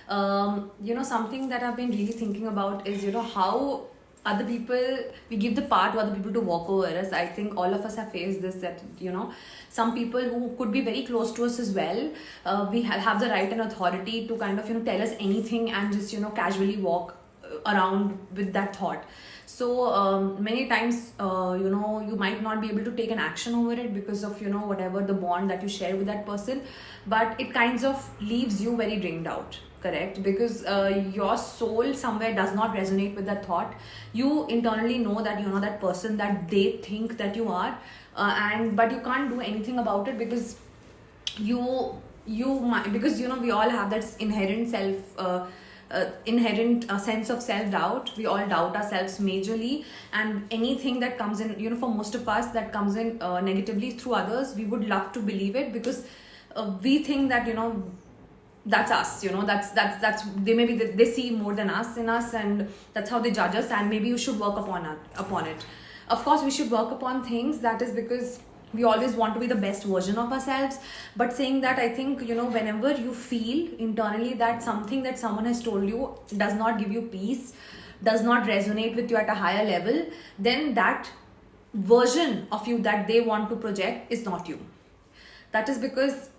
Something that I've been really thinking about is, how other people, we give the power to other people to walk over us. I think all of us have faced this, that, some people who could be very close to us as well, we have the right and authority to kind of, tell us anything and just, casually walk around with that thought. So many times, you might not be able to take an action over it because of, whatever the bond that you share with that person, but it kinds of leaves you very drained out. Correct, because your soul somewhere does not resonate with that thought. You internally know that that person that they think that you are, and but you can't do anything about it because you might, because we all have that inherent inherent sense of self-doubt. We all doubt ourselves majorly, and anything that comes in, for most of us, that comes in negatively through others, we would love to believe it because we think that that's us. That's they, maybe they see more than us in us, and that's how they judge us, and maybe you should work upon it. Of course we should work upon things. That is because we always want to be the best version of ourselves. But saying that, I think, whenever you feel internally that something that someone has told you does not give you peace, does not resonate with you at a higher level, then that version of you that they want to project is not you. That is because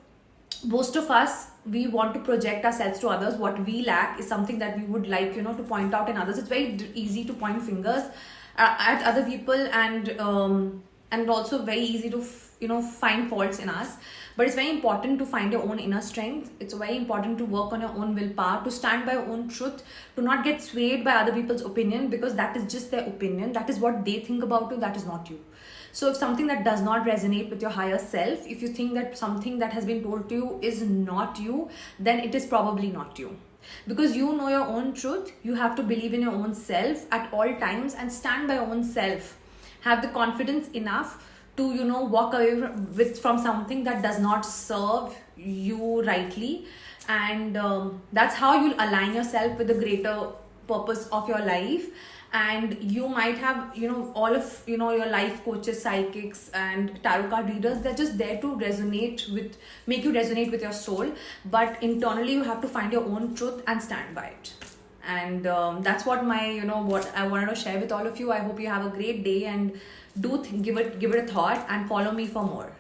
most of us, we want to project ourselves to others. What we lack is something that we would like, to point out in others. It's very easy to point fingers at other people, and also very easy to find faults in us. But it's very important to find your own inner strength. It's very important to work on your own willpower, to stand by your own truth, to not get swayed by other people's opinion, because that is just their opinion. That is what they think about you. That is not you. So if something that does not resonate with your higher self, if you think that something that has been told to you is not you, then it is probably not you. Because you know your own truth, you have to believe in your own self at all times and stand by your own self. Have the confidence enough to walk away from something that does not serve you rightly, and that's how you'll align yourself with the greater purpose of your life. And you might have all of your life coaches, psychics, and tarot card readers. They're just there to make you resonate with your soul, but internally you have to find your own truth and stand by it. And that's what what I wanted to share with all of you. I hope you have a great day, and give it a thought, and follow me for more.